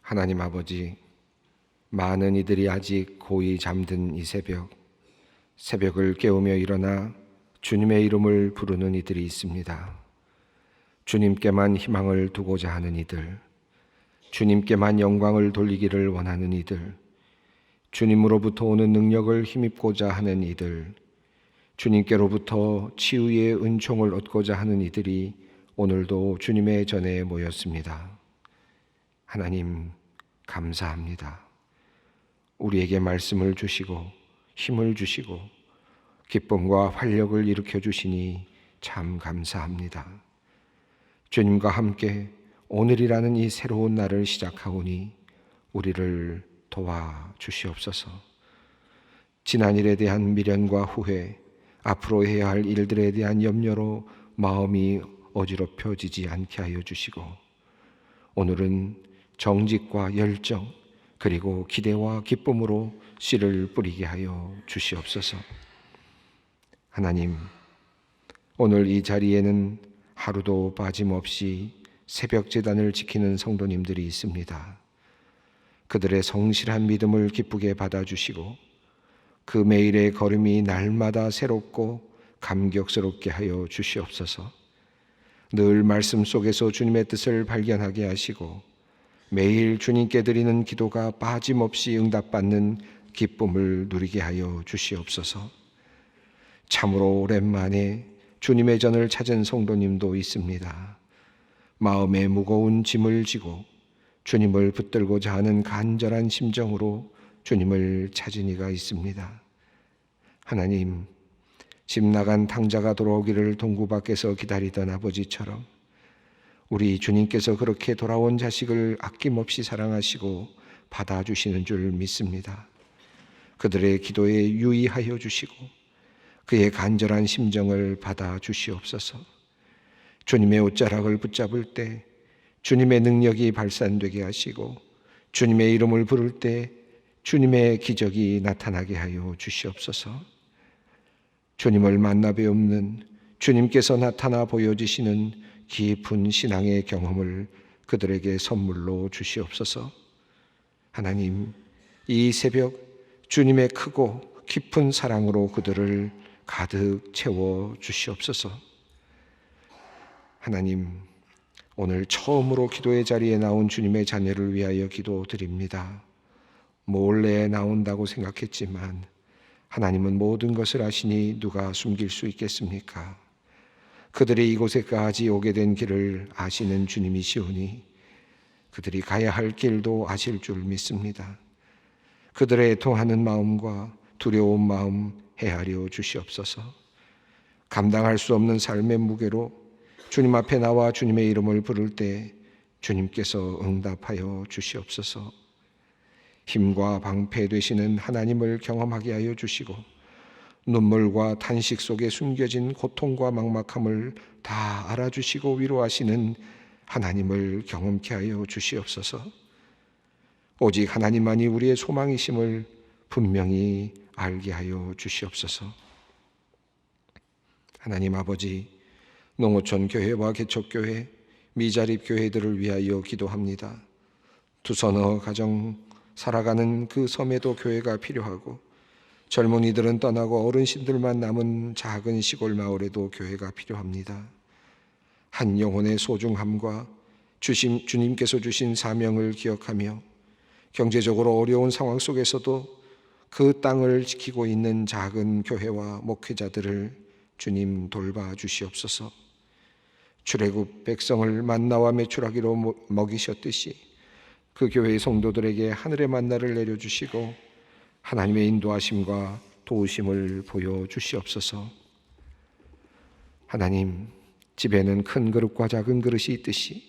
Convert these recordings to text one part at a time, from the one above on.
하나님 아버지, 많은 이들이 아직 고이 잠든 이 새벽을 깨우며 일어나 주님의 이름을 부르는 이들이 있습니다. 주님께만 희망을 두고자 하는 이들, 주님께만 영광을 돌리기를 원하는 이들, 주님으로부터 오는 능력을 힘입고자 하는 이들, 주님께로부터 치유의 은총을 얻고자 하는 이들이 오늘도 주님의 전에 모였습니다. 하나님, 감사합니다. 우리에게 말씀을 주시고 힘을 주시고 기쁨과 활력을 일으켜 주시니 참 감사합니다. 주님과 함께 오늘이라는 이 새로운 날을 시작하오니 우리를 도와주시옵소서. 지난 일에 대한 미련과 후회, 앞으로 해야 할 일들에 대한 염려로 마음이 어지럽혀지지 않게 하여 주시고, 오늘은 정직과 열정 그리고 기대와 기쁨으로 씨를 뿌리게 하여 주시옵소서. 하나님, 오늘 이 자리에는 하루도 빠짐없이 새벽 제단을 지키는 성도님들이 있습니다. 그들의 성실한 믿음을 기쁘게 받아주시고 그 매일의 걸음이 날마다 새롭고 감격스럽게 하여 주시옵소서. 늘 말씀 속에서 주님의 뜻을 발견하게 하시고 매일 주님께 드리는 기도가 빠짐없이 응답받는 기쁨을 누리게 하여 주시옵소서. 참으로 오랜만에 주님의 전을 찾은 성도님도 있습니다. 마음에 무거운 짐을 지고 주님을 붙들고자 하는 간절한 심정으로 주님을 찾은 이가 있습니다. 하나님, 집 나간 탕자가 돌아오기를 동구 밖에서 기다리던 아버지처럼 우리 주님께서 그렇게 돌아온 자식을 아낌없이 사랑하시고 받아주시는 줄 믿습니다. 그들의 기도에 유의하여 주시고 그의 간절한 심정을 받아주시옵소서. 주님의 옷자락을 붙잡을 때 주님의 능력이 발산되게 하시고 주님의 이름을 부를 때 주님의 기적이 나타나게 하여 주시옵소서. 주님을 만나 배우는 주님께서 나타나 보여주시는 깊은 신앙의 경험을 그들에게 선물로 주시옵소서. 하나님, 이 새벽 주님의 크고 깊은 사랑으로 그들을 가득 채워 주시옵소서. 하나님, 오늘 처음으로 기도의 자리에 나온 주님의 자녀를 위하여 기도드립니다. 몰래 나온다고 생각했지만 하나님은 모든 것을 아시니 누가 숨길 수 있겠습니까? 그들이 이곳에까지 오게 된 길을 아시는 주님이시오니 그들이 가야 할 길도 아실 줄 믿습니다. 그들의 애통하는 마음과 두려운 마음 헤아려 주시옵소서. 감당할 수 없는 삶의 무게로 주님 앞에 나와 주님의 이름을 부를 때 주님께서 응답하여 주시옵소서. 힘과 방패 되시는 하나님을 경험하게 하여 주시고 눈물과 탄식 속에 숨겨진 고통과 막막함을 다 알아주시고 위로하시는 하나님을 경험케 하여 주시옵소서. 오직 하나님만이 우리의 소망이심을 분명히 알게 하여 주시옵소서. 하나님 아버지, 농어촌 교회와 개척교회, 미자립 교회들을 위하여 기도합니다. 두서너 가정 살아가는 그 섬에도 교회가 필요하고 젊은이들은 떠나고 어르신들만 남은 작은 시골 마을에도 교회가 필요합니다. 한 영혼의 소중함과 주님께서 주신 사명을 기억하며 경제적으로 어려운 상황 속에서도 그 땅을 지키고 있는 작은 교회와 목회자들을 주님 돌봐 주시옵소서. 출애굽 백성을 만나와 메추라기로 먹이셨듯이 그 교회의 성도들에게 하늘의 만나를 내려주시고 하나님의 인도하심과 도우심을 보여주시옵소서. 하나님, 집에는 큰 그릇과 작은 그릇이 있듯이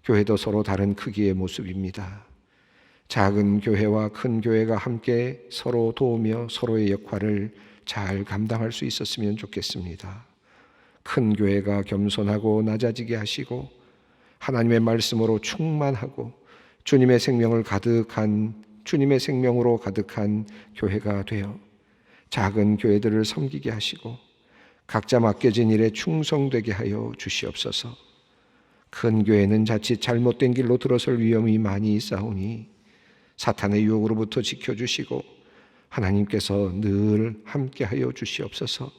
교회도 서로 다른 크기의 모습입니다. 작은 교회와 큰 교회가 함께 서로 도우며 서로의 역할을 잘 감당할 수 있었으면 좋겠습니다. 큰 교회가 겸손하고 낮아지게 하시고 하나님의 말씀으로 충만하고 주님의 생명으로 가득한 교회가 되어 작은 교회들을 섬기게 하시고 각자 맡겨진 일에 충성되게 하여 주시옵소서. 큰 교회는 자칫 잘못된 길로 들어설 위험이 많이 있사오니 사탄의 유혹으로부터 지켜주시고 하나님께서 늘 함께하여 주시옵소서.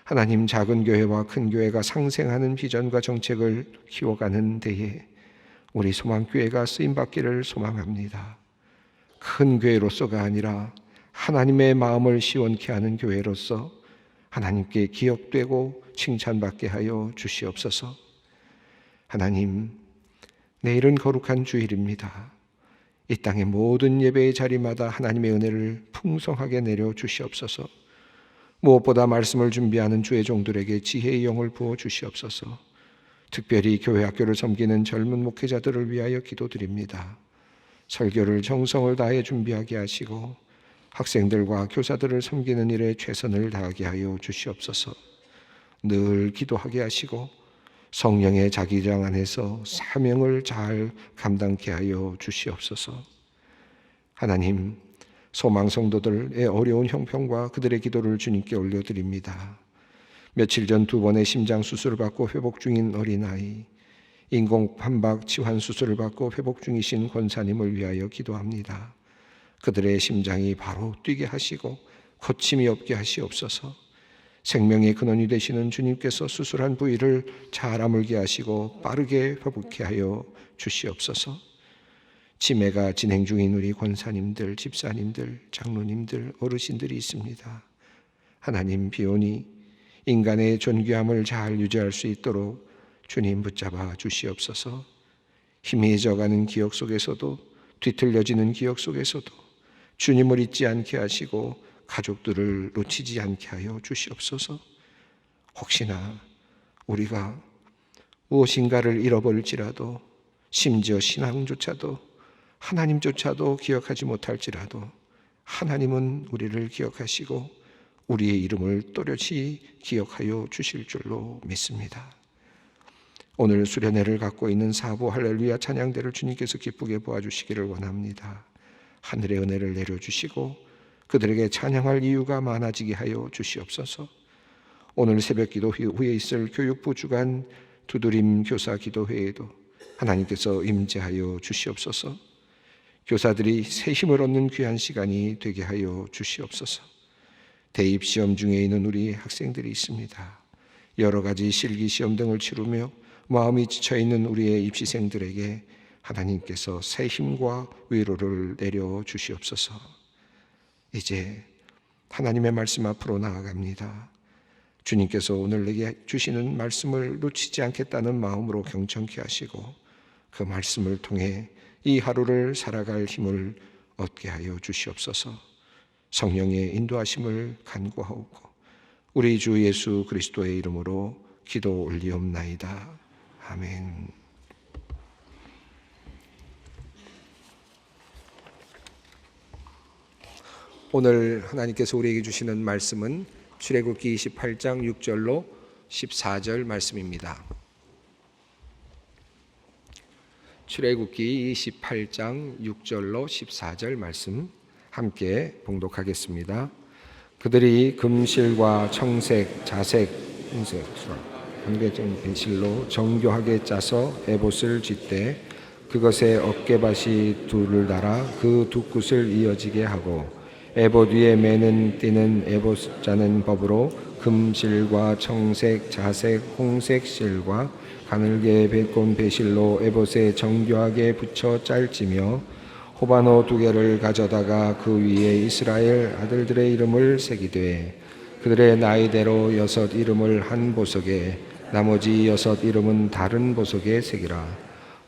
하나님, 작은 교회와 큰 교회가 상생하는 비전과 정책을 키워가는 데에 우리 소망교회가 쓰임받기를 소망합니다. 큰 교회로서가 아니라 하나님의 마음을 시원케 하는 교회로서 하나님께 기억되고 칭찬받게 하여 주시옵소서. 하나님, 내일은 거룩한 주일입니다. 이 땅의 모든 예배의 자리마다 하나님의 은혜를 풍성하게 내려 주시옵소서. 무엇보다 말씀을 준비하는 주의 종들에게 지혜의 영을 부어 주시옵소서. 특별히 교회 학교를 섬기는 젊은 목회자들을 위하여 기도드립니다. 설교를 정성을 다해 준비하게 하시고 학생들과 교사들을 섬기는 일에 최선을 다하게 하여 주시옵소서. 늘 기도하게 하시고 성령의 자기장 안에서 사명을 잘 감당케 하여 주시옵소서. 하나님, 소망 성도들의 어려운 형편과 그들의 기도를 주님께 올려드립니다. 며칠 전 2번의 심장 수술을 받고 회복 중인 어린아이, 인공 판박 치환 수술을 받고 회복 중이신 권사님을 위하여 기도합니다. 그들의 심장이 바로 뛰게 하시고 거침이 없게 하시옵소서. 생명의 근원이 되시는 주님께서 수술한 부위를 잘 아물게 하시고 빠르게 회복케 하여 주시옵소서. 치매가 진행 중인 우리 권사님들, 집사님들, 장로님들, 어르신들이 있습니다. 하나님, 비오니 인간의 존귀함을 잘 유지할 수 있도록 주님 붙잡아 주시옵소서. 희미해져가는 기억 속에서도, 뒤틀려지는 기억 속에서도 주님을 잊지 않게 하시고 가족들을 놓치지 않게 하여 주시옵소서. 혹시나 우리가 무엇인가를 잃어버릴지라도, 심지어 신앙조차도, 하나님조차도 기억하지 못할지라도 하나님은 우리를 기억하시고 우리의 이름을 또렷이 기억하여 주실 줄로 믿습니다. 오늘 수련회를 갖고 있는 사부 할렐루야 찬양대를 주님께서 기쁘게 보아주시기를 원합니다. 하늘의 은혜를 내려주시고 그들에게 찬양할 이유가 많아지게 하여 주시옵소서. 오늘 새벽 기도 후에 있을 교육부 주간 두드림 교사 기도회에도 하나님께서 임재하여 주시옵소서. 교사들이 새 힘을 얻는 귀한 시간이 되게 하여 주시옵소서. 대입시험 중에 있는 우리 학생들이 있습니다. 여러 가지 실기시험 등을 치르며 마음이 지쳐있는 우리의 입시생들에게 하나님께서 새 힘과 위로를 내려 주시옵소서. 이제 하나님의 말씀 앞으로 나아갑니다. 주님께서 오늘 내게 주시는 말씀을 놓치지 않겠다는 마음으로 경청케 하시고 그 말씀을 통해 이 하루를 살아갈 힘을 얻게 하여 주시옵소서. 성령의 인도하심을 간구하옵고 우리 주 예수 그리스도의 이름으로 기도 올리옵나이다. 아멘. 오늘 하나님께서 우리에게 주시는 말씀은 출애굽기 28장 6절로 14절 말씀입니다. 출애굽기 28장 6절로 14절 말씀 함께 봉독하겠습니다. 그들이 금실과 청색, 자색, 홍색, 관계적 배실로 정교하게 짜서 에봇을 짓되 그것에 어깨밭이 둘을 달아 그 두 끝을 이어지게 하고 에봇 위에 매는 띠는 에봇 짜는 법으로 금실과 청색, 자색, 홍색 실과 가늘게 베꼰 배실로 에봇에 정교하게 붙여 짤지며 호바노 2개를 가져다가 그 위에 이스라엘 아들들의 이름을 새기되 그들의 나이대로 6 이름을 한 보석에 나머지 6 이름은 다른 보석에 새기라.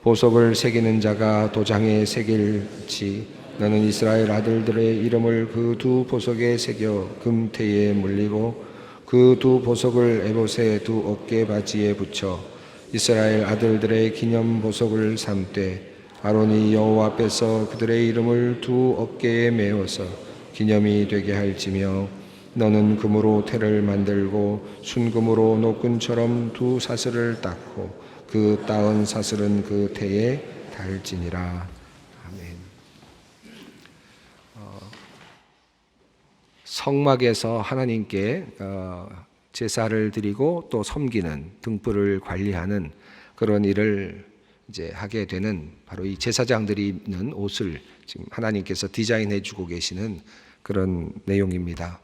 보석을 새기는 자가 도장에 새길지 너는 이스라엘 아들들의 이름을 그 2 보석에 새겨 금태에 물리고 그 2 보석을 에봇의 2 어깨 바지에 붙여 이스라엘 아들들의 기념 보석을 삼되 아론이 여호와 앞에서 그들의 이름을 2 어깨에 메어서 기념이 되게 할지며 너는 금으로 태를 만들고 순금으로 노끈처럼 2 사슬을 닦고 그 따은 사슬은 그 태에 달지니라. 아멘. 성막에서 하나님께 제사를 드리고 또 섬기는 등불을 관리하는 그런 일을 이제 하게 되는 바로 이 제사장들이 입는 옷을 지금 하나님께서 디자인해 주고 계시는 그런 내용입니다.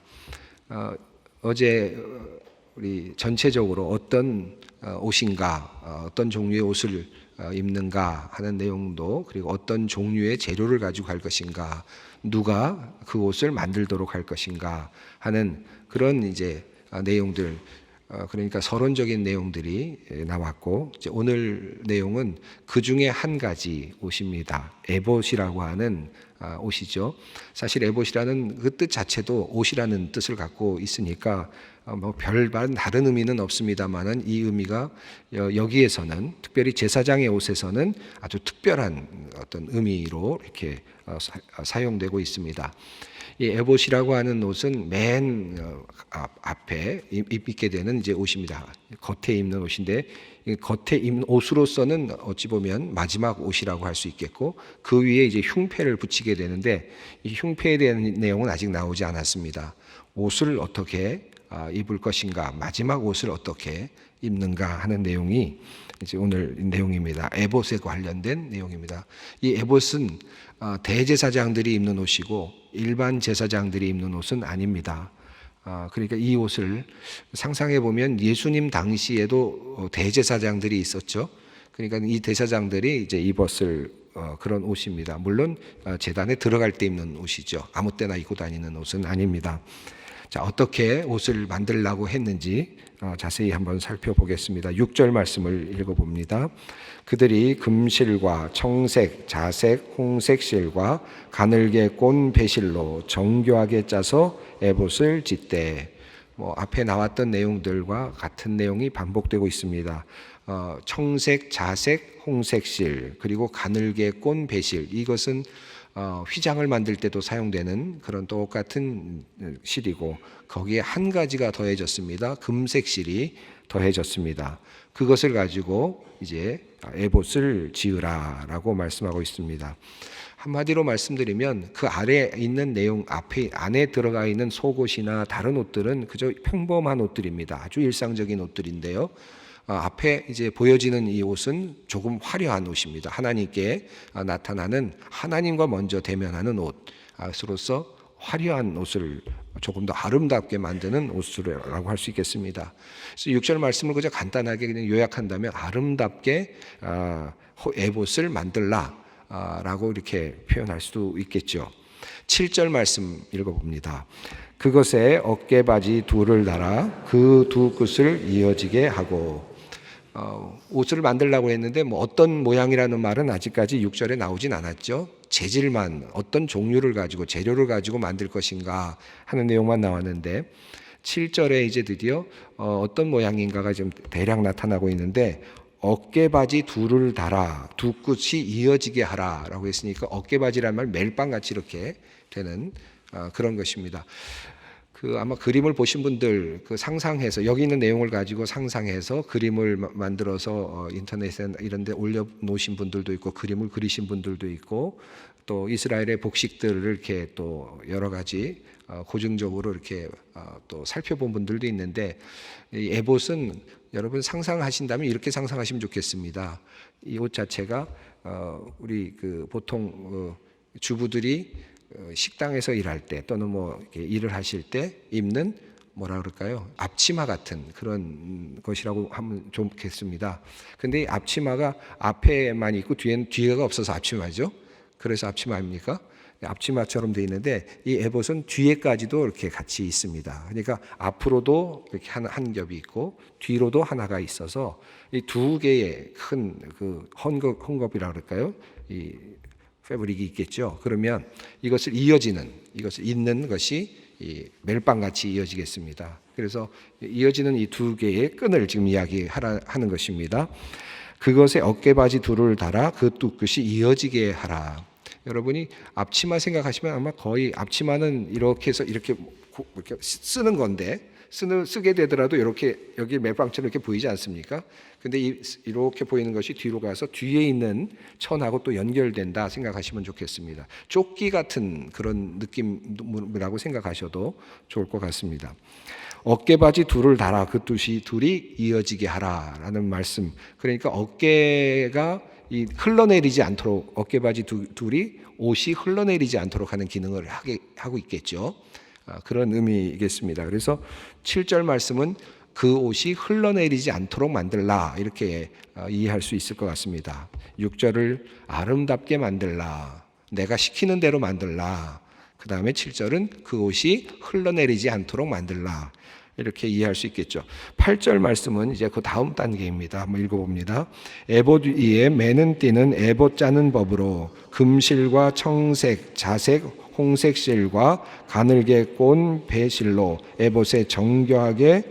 어제 우리 전체적으로 어떤 옷인가, 어떤 종류의 옷을 입는가 하는 내용도, 그리고 어떤 종류의 재료를 가지고 갈 것인가, 누가 그 옷을 만들도록 할 것인가 하는 그런 이제 내용들, 그러니까 서론적인 내용들이 나왔고, 이제 오늘 내용은 그 중에 한 가지 옷입니다. 에봇이라고 하는 옷이죠. 사실 에봇이라는 그 뜻 자체도 옷이라는 뜻을 갖고 있으니까 뭐 별반 다른 의미는 없습니다만은, 이 의미가 여기에서는, 특별히 제사장의 옷에서는 아주 특별한 어떤 의미로 이렇게 사용되고 있습니다. 이 에봇이라고 하는 옷은 맨 앞에 입게 되는 이제 옷입니다. 겉에 입는 옷인데, 겉에 입는 옷으로서는 어찌 보면 마지막 옷이라고 할 수 있겠고, 그 위에 이제 흉패를 붙이게 되는데, 이 흉패에 대한 내용은 아직 나오지 않았습니다. 옷을 어떻게 입을 것인가, 마지막 옷을 어떻게 입는가 하는 내용이 이제 오늘 내용입니다. 에봇에 관련된 내용입니다. 이 에봇은 대제사장들이 입는 옷이고 일반 제사장들이 입는 옷은 아닙니다. 그러니까 이 옷을 상상해 보면 예수님 당시에도 대제사장들이 있었죠. 그러니까 이 대제사장들이 이제 입었을 그런 옷입니다. 물론 제단에 들어갈 때 입는 옷이죠. 아무 때나 입고 다니는 옷은 아닙니다. 자, 어떻게 옷을 만들려고 했는지 자세히 한번 살펴보겠습니다. 6절 말씀을 읽어봅니다. 그들이 금실과 청색, 자색, 홍색 실과 가늘게 꼰 배실로 정교하게 짜서 에봇을 짓되, 앞에 나왔던 내용들과 같은 내용이 반복되고 있습니다. 청색, 자색, 홍색 실, 그리고 가늘게 꼰 배실, 이것은 휘장을 만들 때도 사용되는 그런 똑같은 실이고, 거기에 한 가지가 더해졌습니다. 금색 실이 더해졌습니다. 그것을 가지고 이제 에봇을 지으라라고 말씀하고 있습니다. 한마디로 말씀드리면 그 아래에 있는 내용, 안에 들어가 있는 속옷이나 다른 옷들은 그저 평범한 옷들입니다. 아주 일상적인 옷들인데요. 앞에 이제 보여지는 이 옷은 조금 화려한 옷입니다. 하나님께 나타나는, 하나님과 먼저 대면하는 옷으로서 화려한 옷을 조금 더 아름답게 만드는 옷이라고 할 수 있겠습니다. 그래서 6절 말씀을 그저 간단하게 그냥 요약한다면, 아름답게 에봇을 만들라 라고 이렇게 표현할 수도 있겠죠. 7절 말씀 읽어봅니다. 그것에 어깨바지 둘을 달아 그 두 끝을 이어지게 하고, 옷을 만들려고 했는데 어떤 모양이라는 말은 아직까지 6절에 나오진 않았죠. 재질만, 어떤 종류를 가지고, 재료를 가지고 만들 것인가 하는 내용만 나왔는데, 7절에 이제 드디어 어떤 모양인가가 좀 대략 나타나고 있는데, 어깨바지 둘을 달아 두 끝이 이어지게 하라 라고 했으니까, 어깨바지라는 말 멜빵같이 이렇게 되는 그런 것입니다. 아마 그림을 보신 분들, 상상해서, 여기 있는 내용을 가지고 상상해서 그림을 만들어서 인터넷에 이런 데 올려놓으신 분들도 있고, 그림을 그리신 분들도 있고, 또 이스라엘의 복식들을 이렇게 또 여러 가지 고증적으로 이렇게 또 살펴본 분들도 있는데, 이 에봇은 여러분 상상하신다면 이렇게 상상하시면 좋겠습니다. 이 옷 자체가 우리 보통 주부들이 식당에서 일할 때, 또는 이렇게 일을 하실 때 입는, 뭐라 그럴까요? 앞치마 같은 그런 것이라고 하면 좋겠습니다. 근데 이 앞치마가 앞에만 있고 뒤에가 없어서 앞치마죠. 그래서 앞치마 아닙니까? 앞치마처럼 되어 있는데, 이 에봇은 뒤에까지도 이렇게 같이 있습니다. 그러니까 앞으로도 이렇게 한 겹이 있고 뒤로도 하나가 있어서, 이 두 개의 큰 헝겊이라 그럴까요? 이 패브릭이 있겠죠. 그러면 이것을 잇는 것이 이 멜빵같이 이어지겠습니다. 그래서 이어지는 이 두 개의 끈을 지금 이야기하는 것입니다. 그것에 어깨바지 둘을 달아 그 두 끝이 이어지게 하라. 여러분이 앞치마 생각하시면 아마 거의, 앞치마는 이렇게 해서 이렇게 쓰는 건데, 쓰게 되더라도 이렇게 여기 멜빵처럼 이렇게 보이지 않습니까? 근데 이렇게 보이는 것이 뒤로 가서 뒤에 있는 천하고 또 연결된다 생각하시면 좋겠습니다. 조끼 같은 그런 느낌이라고 생각하셔도 좋을 것 같습니다. 어깨바지 둘을 달아 그 둘이 이어지게 하라라는 말씀. 그러니까 어깨가 흘러내리지 않도록, 어깨바지 둘이 옷이 흘러내리지 않도록 하는 기능을 하고 있겠죠. 그런 의미이겠습니다. 그래서 7절 말씀은 그 옷이 흘러내리지 않도록 만들라, 이렇게 이해할 수 있을 것 같습니다. 6절을 아름답게 만들라, 내가 시키는 대로 만들라. 그 다음에 7절은 그 옷이 흘러내리지 않도록 만들라, 이렇게 이해할 수 있겠죠. 8절 말씀은 이제 그 다음 단계입니다. 한번 읽어봅니다. 에봇 위에 매는 띠는 에봇 짜는 법으로 금실과 청색, 자색, 홍색 실과 가늘게 꼰 배실로 에봇에 정교하게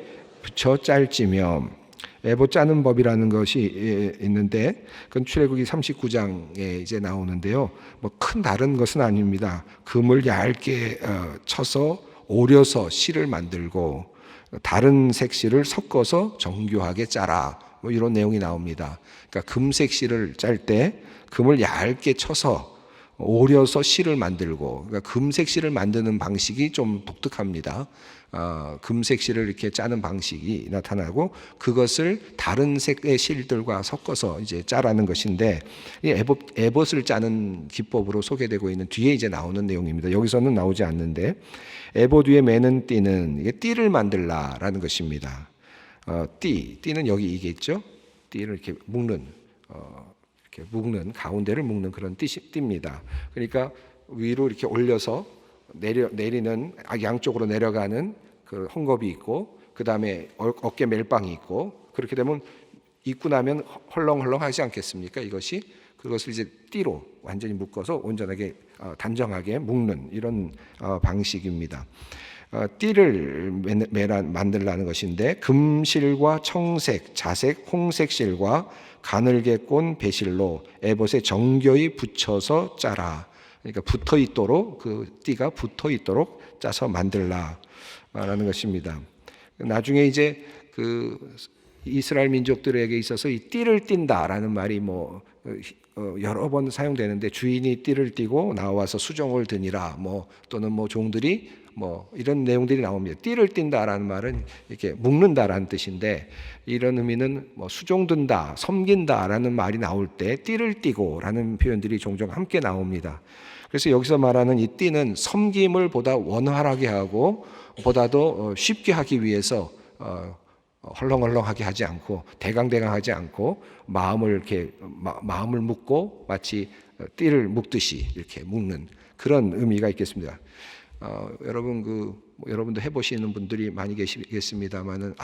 붙여 짤지며, 에봇 짜는 법이라는 것이 있는데 그건 출애굽기 39장에 이제 나오는데요. 뭐 큰 다른 것은 아닙니다. 금을 얇게 쳐서 오려서 실을 만들고 다른 색실을 섞어서 정교하게 짜라, 뭐 이런 내용이 나옵니다. 그러니까 금색 실을 짤 때 금을 얇게 쳐서 오려서 실을 만들고, 그러니까 금색 실을 만드는 방식이 좀 독특합니다. 금색 실을 이렇게 짜는 방식이 나타나고 그것을 다른 색의 실들과 섞어서 이제 짜라는 것인데, 이 에봇을 짜는 기법으로 소개되고 있는 뒤에 이제 나오는 내용입니다. 여기서는 나오지 않는데, 에봇 위에 매는 띠는 이게 띠를 만들라라는 것입니다. 띠는 여기 이게 있죠. 띠를 이렇게 묶는, 이렇게 묶는, 가운데를 묶는 그런 띠입니다. 그러니까 위로 이렇게 올려서 내리는, 양쪽으로 내려가는 그 헝겊이 있고, 그 다음에 어깨 멜빵이 있고, 그렇게 되면 입고 나면 헐렁헐렁하지 않겠습니까? 이것이 그것을 이제 띠로 완전히 묶어서 온전하게 단정하게 묶는 이런 방식입니다. 띠를 만들라는 것인데, 금실과 청색, 자색, 홍색 실과 가늘게 꼰 배실로 에봇에 정교히 붙여서 짜라. 그러니까 붙어 있도록, 그 띠가 붙어 있도록 짜서 만들라라는 것입니다. 나중에 이제 그 이스라엘 민족들에게 있어서 이 띠를 띈다라는 말이 뭐 여러 번 사용되는데, 주인이 띠를 띠고 나와서 수종을 드니라, 뭐 또는 뭐 종들이 뭐 이런 내용들이 나옵니다. 띠를 띈다라는 말은 이렇게 묶는다라는 뜻인데, 이런 의미는 뭐 수종든다, 섬긴다라는 말이 나올 때 띠를 띠고라는 표현들이 종종 함께 나옵니다. 그래서 여기서 말하는 이 띠는 섬김을 보다 원활하게 하고 보다도 쉽게 하기 위해서 헐렁헐렁하게 하지 않고 대강대강하지 않고 마음을 묶고 마치 띠를 묶듯이 이렇게 묶는 그런 의미가 있겠습니다. 여러분도 해보시는 분들이 많이 계시겠습니다만은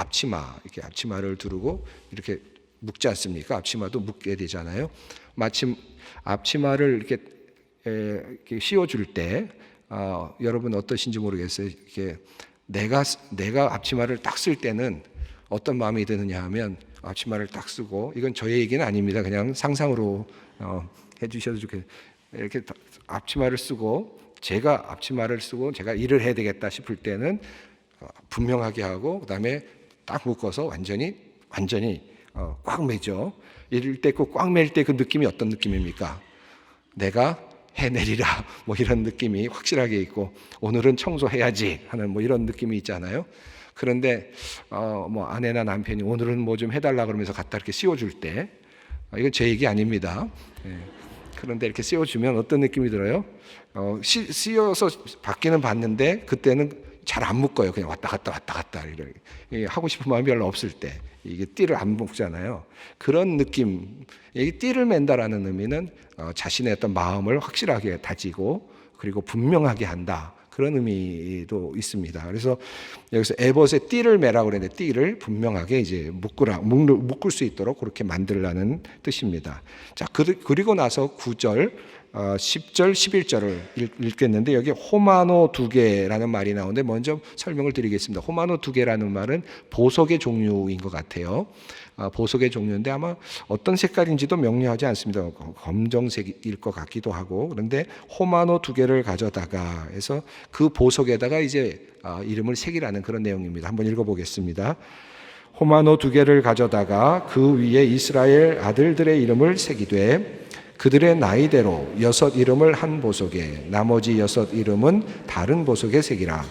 이렇게 앞치마를 두르고 이렇게 묶지 않습니까? 앞치마도 묶게 되잖아요. 마침 앞치마를 이렇게 씌워줄 때 여러분 어떠신지 모르겠어요. 이렇게 내가 앞치마를 딱 쓸 때는 어떤 마음이 드느냐 하면, 앞치마를 딱 쓰고, 이건 저의 얘기는 아닙니다. 그냥 상상으로 해주셔도 좋겠어요. 이렇게 앞치마를 쓰고 제가 일을 해야 되겠다 싶을 때는 분명하게 하고, 그다음에 딱 묶어서 완전히 꽉 매죠. 이럴 때 그 꽉 맬 때 그 느낌이 어떤 느낌입니까? 내가 해내리라, 뭐 이런 느낌이 확실하게 있고, 오늘은 청소해야지 하는 뭐 이런 느낌이 있잖아요. 그런데 뭐 아내나 남편이 오늘은 뭐 좀 해달라 그러면서 갖다 이렇게 씌워줄 때, 이건 제 얘기 아닙니다. 그런데 이렇게 씌워주면 어떤 느낌이 들어요? 씌워서 받기는 받는데 그때는 잘 안 묶어요. 그냥 왔다 갔다 이렇게 하고 싶은 마음이 별로 없을 때 이게 띠를 안 묶잖아요. 그런 느낌, 이 띠를 맨다라는 의미는 자신의 어떤 마음을 확실하게 다지고 그리고 분명하게 한다, 그런 의미도 있습니다. 그래서 여기서 에봇에 띠를 매라고 그랬는데, 띠를 분명하게 이제 묶을 수 있도록 그렇게 만들라는 뜻입니다. 자, 그리고 나서 9절 10절, 11절을 읽겠는데 여기 호마노 두 개라는 말이 나오는데 먼저 설명을 드리겠습니다. 호마노 두 개라는 말은 보석의 종류인 것 같아요. 보석의 종류인데 아마 어떤 색깔인지도 명료하지 않습니다. 검정색일 것 같기도 하고 그런데 호마노 두 개를 가져다가 해서 그 보석에다가 이제 이름을 새기라는 그런 내용입니다. 한번 읽어보겠습니다. 호마노 두 개를 가져다가 그 위에 이스라엘 아들들의 이름을 새기되 그들의 나이대로 6 이름을 한 보석에 나머지 6 이름은 다른 보석에 새기라.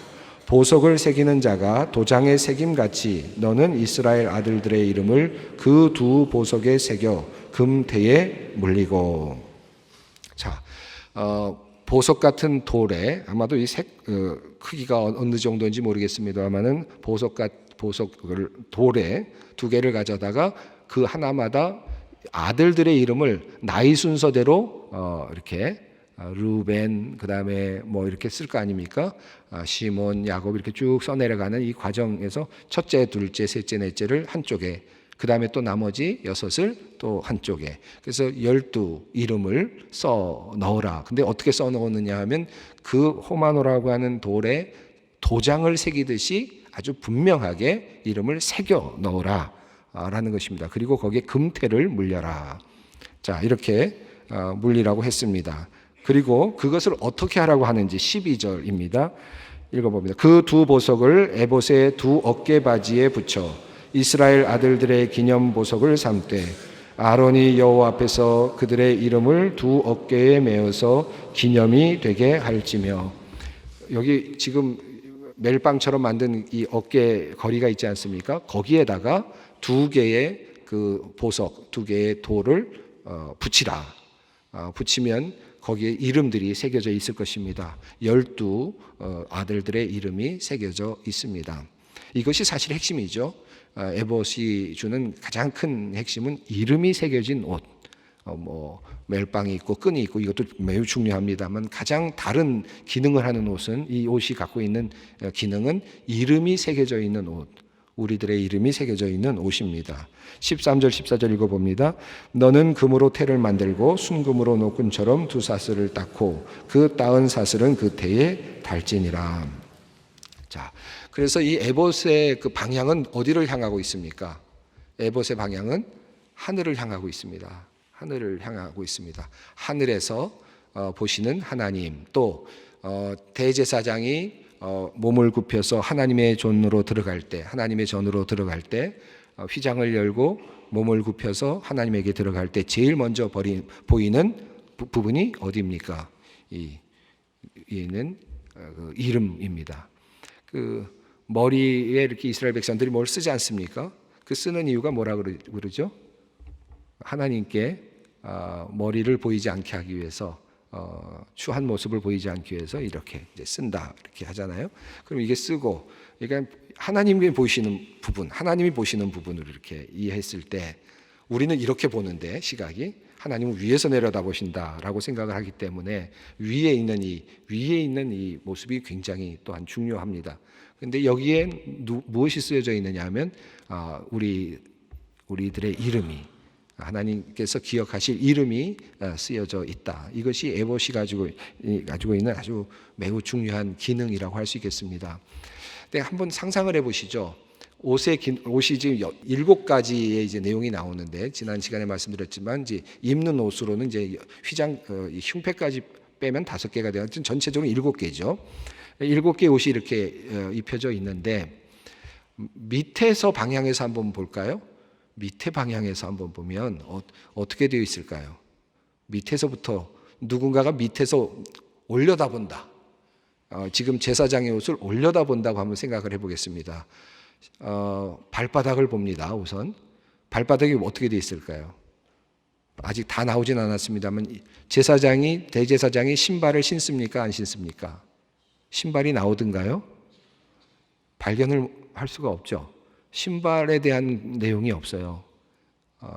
보석을 새기는 자가 도장에 새김같이 너는 이스라엘 아들들의 이름을 그 두 보석에 새겨 금태에 물리고. 자, 보석 같은 돌에 아마도 이 크기가 어느 정도인지 모르겠습니다만은 보석을 돌에 두 개를 가져다가 그 하나마다 아들들의 이름을 나이 순서대로 이렇게 루벤 그다음에 뭐 이렇게 쓸 거 아닙니까? 시몬, 야곱 이렇게 쭉 써내려가는 이 과정에서 첫째, 둘째, 셋째, 넷째를 한쪽에 그다음에 또 나머지 6을 또 한쪽에 그래서 12 이름을 써 넣으라. 근데 어떻게 써 넣었느냐 하면 그 호마노라고 하는 돌에 도장을 새기듯이 아주 분명하게 이름을 새겨 넣으라 라는 것입니다. 그리고 거기에 금태를 물려라. 자, 이렇게 물리라고 했습니다. 그리고 그것을 어떻게 하라고 하는지 12절입니다. 읽어봅니다. 그 두 보석을 에봇의 두 어깨 바지에 붙여 이스라엘 아들들의 기념 보석을 삼되 아론이 여호와 앞에서 그들의 이름을 두 어깨에 메어서 기념이 되게 할지며. 여기 지금 멜빵처럼 만든 이 어깨 거리가 있지 않습니까? 거기에다가 2개의 그 보석, 2개의 돌을 붙이라. 붙이면 거기에 이름들이 새겨져 있을 것입니다. 12 아들들의 이름이 새겨져 있습니다. 이것이 사실 핵심이죠. 에봇이 주는 가장 큰 핵심은 이름이 새겨진 옷. 뭐 멜빵이 있고 끈이 있고 이것도 매우 중요합니다만 가장 다른 기능을 하는 옷은 이 옷이 갖고 있는 기능은 이름이 새겨져 있는 옷. 우리들의 이름이 새겨져 있는 옷입니다. 13절 14절 읽어봅니다. 너는 금으로 태를 만들고 순금으로 노끈처럼 두 사슬을 닦고 그 따은 사슬은 그 태에 달지니라. 자, 그래서 이 에봇의 그 방향은 어디를 향하고 있습니까? 에봇의 방향은 하늘을 향하고 있습니다. 하늘을 향하고 있습니다. 하늘에서 보시는 하나님, 또 대제사장이 몸을 굽혀서 하나님의 전으로 들어갈 때, 휘장을 열고 몸을 굽혀서 하나님에게 들어갈 때 제일 먼저 보이는 부분이 어디입니까? 이는 그 이름입니다. 그 머리에 이렇게 이스라엘 백성들이 뭘 쓰지 않습니까? 그 쓰는 이유가 뭐라 그러죠? 하나님께 머리를 보이지 않게 하기 위해서 추한 모습을 보이지 않기 위해서 이렇게 이제 쓴다 이렇게 하잖아요. 그럼 이게 쓰고 그러니까 하나님이 보시는 부분으로 이렇게 이해했을 때 우리는 이렇게 보는데 시각이 하나님은 위에서 내려다 보신다라고 생각을 하기 때문에 위에 있는 이 모습이 굉장히 또한 중요합니다. 그런데 여기에 무엇이 쓰여져 있느냐 하면 우리들의 이름이 하나님께서 기억하실 이름이 쓰여져 있다. 이것이 에봇이 가지고 있는 아주 매우 중요한 기능이라고 할 수 있겠습니다. 근데 한번 상상을 해보시죠. 옷이 지금 7가지의 이제 내용이 나오는데 지난 시간에 말씀드렸지만 이제 입는 옷으로는 이제 흉패까지 빼면 5개가 되어 전체적으로 7개죠. 7개의 옷이 이렇게 입혀져 있는데 밑에서 방향에서 한번 볼까요? 밑에 방향에서 한번 보면 어떻게 되어 있을까요? 밑에서부터 누군가가 밑에서 올려다본다. 지금 제사장의 옷을 올려다본다고 한번 생각을 해보겠습니다. 발바닥을 봅니다. 우선 발바닥이 어떻게 되어 있을까요? 아직 다 나오진 않았습니다만 대제사장이 신발을 신습니까? 안 신습니까? 신발이 나오든가요? 발견을 할 수가 없죠. 신발에 대한 내용이 없어요.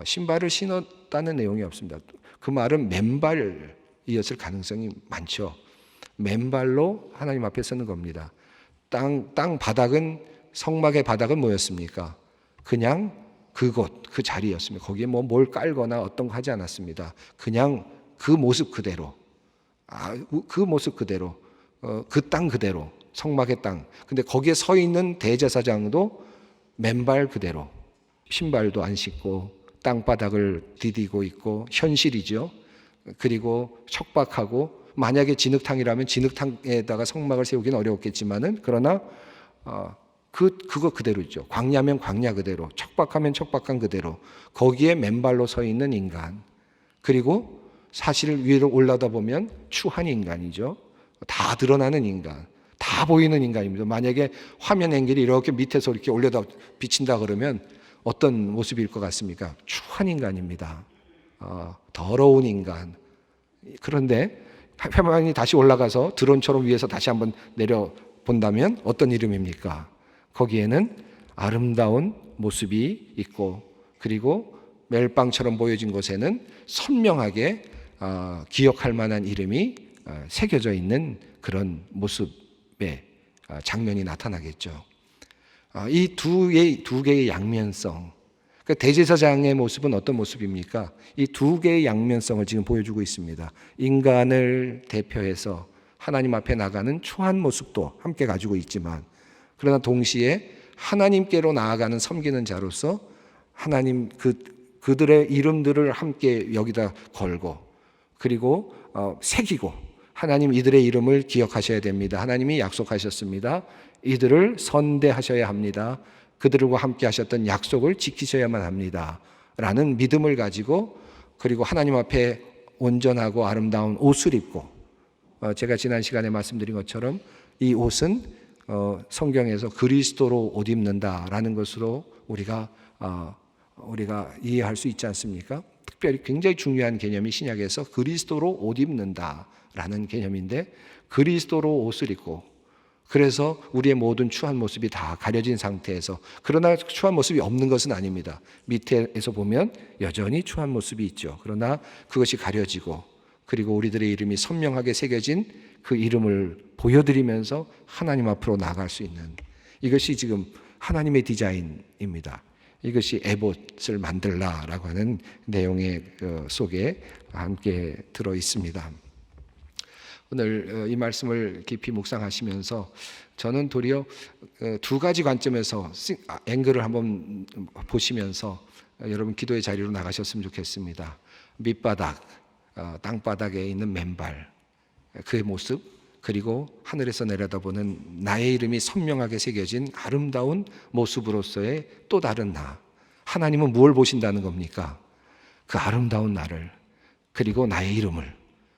신발을 신었다는 내용이 없습니다. 그 말은 맨발이었을 가능성이 많죠. 맨발로 하나님 앞에 서는 겁니다. 땅 바닥은 성막의 바닥은 뭐였습니까? 그냥 그곳 그 자리였습니다. 거기에 뭘 깔거나 어떤 거 하지 않았습니다. 그냥 그 모습 그대로 그 모습 그대로, 그 땅 그대로, 성막의 땅. 근데 거기에 서 있는 대제사장도 맨발 그대로, 신발도 안 신고 땅바닥을 디디고 있고, 현실이죠. 그리고 척박하고, 만약에 진흙탕이라면 진흙탕에다가 성막을 세우기는 어려웠겠지만은, 그러나 그거 그대로죠. 광야면 광야 그대로, 척박하면 척박한 그대로, 거기에 맨발로 서 있는 인간. 그리고 사실 위로 올라다 보면 추한 인간이죠. 다 드러나는 인간, 다 보이는 인간입니다. 만약에 화면 앵글이 이렇게 밑에서 이렇게 올려다 비친다 그러면 어떤 모습일 것 같습니까? 추한 인간입니다. 더러운 인간. 그런데 화면이 다시 올라가서 드론처럼 위에서 다시 한번 내려 본다면 어떤 이름입니까? 거기에는 아름다운 모습이 있고, 그리고 멜빵처럼 보여진 곳에는 선명하게 기억할 만한 이름이 새겨져 있는 그런 모습의 장면이 나타나겠죠. 이 두 개의 양면성, 그러니까 대제사장의 모습은 어떤 모습입니까? 이 두 개의 양면성을 지금 보여주고 있습니다. 인간을 대표해서 하나님 앞에 나가는 초한 모습도 함께 가지고 있지만, 그러나 동시에 하나님께로 나아가는 섬기는 자로서 하나님 그들의 이름들을 함께 여기다 걸고, 그리고 새기고, 하나님 이들의 이름을 기억하셔야 됩니다. 하나님이 약속하셨습니다. 이들을 선대하셔야 합니다. 그들과 함께 하셨던 약속을 지키셔야만 합니다. 라는 믿음을 가지고, 그리고 하나님 앞에 온전하고 아름다운 옷을 입고, 제가 지난 시간에 말씀드린 것처럼 이 옷은 성경에서 그리스도로 옷 입는다라는 것으로 우리가 이해할 수 있지 않습니까? 특별히 굉장히 중요한 개념이 신약에서 그리스도로 옷 입는다라는 개념인데, 그리스도로 옷을 입고, 그래서 우리의 모든 추한 모습이 다 가려진 상태에서, 그러나 추한 모습이 없는 것은 아닙니다. 밑에서 보면 여전히 추한 모습이 있죠. 그러나 그것이 가려지고, 그리고 우리들의 이름이 선명하게 새겨진 그 이름을 보여드리면서 하나님 앞으로 나아갈 수 있는, 이것이 지금 하나님의 디자인입니다. 이것이 에봇을 만들라라고 하는 내용의 속에 함께 들어 있습니다. 오늘 이 말씀을 깊이 묵상하시면서 저는 도리어 두 가지 관점에서 앵글을 한번 보시면서 여러분 기도의 자리로 나가셨으면 좋겠습니다. 밑바닥, 땅바닥에 있는 맨발, 그의 모습, 그리고 하늘에서 내려다보는 나의 이름이 선명하게 새겨진 아름다운 모습으로서의 또 다른 나. 하나님은 무엇을 보신다는 겁니까? 그 아름다운 나를, 그리고 나의 이름을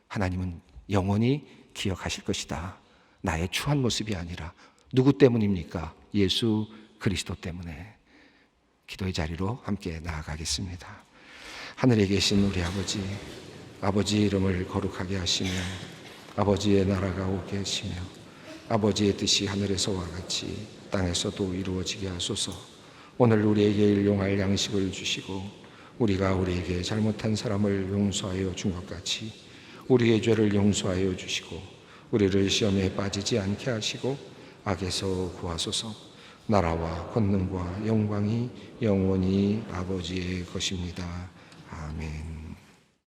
하나님은 영원히 기억하실 것이다. 나의 추한 모습이 아니라. 누구 때문입니까? 예수 그리스도 때문에. 기도의 자리로 함께 나아가겠습니다. 하늘에 계신 우리 아버지, 아버지 이름을 거룩하게 하시며 아버지의 나라가 오게 하시며 아버지의 뜻이 하늘에서와 같이 땅에서도 이루어지게 하소서. 오늘 우리에게 일용할 양식을 주시고 우리가 우리에게 잘못한 사람을 용서하여 준 것 같이 우리의 죄를 용서하여 주시고 우리를 시험에 빠지지 않게 하시고 악에서 구하소서. 나라와 권능과 영광이 영원히 아버지의 것입니다. 아멘.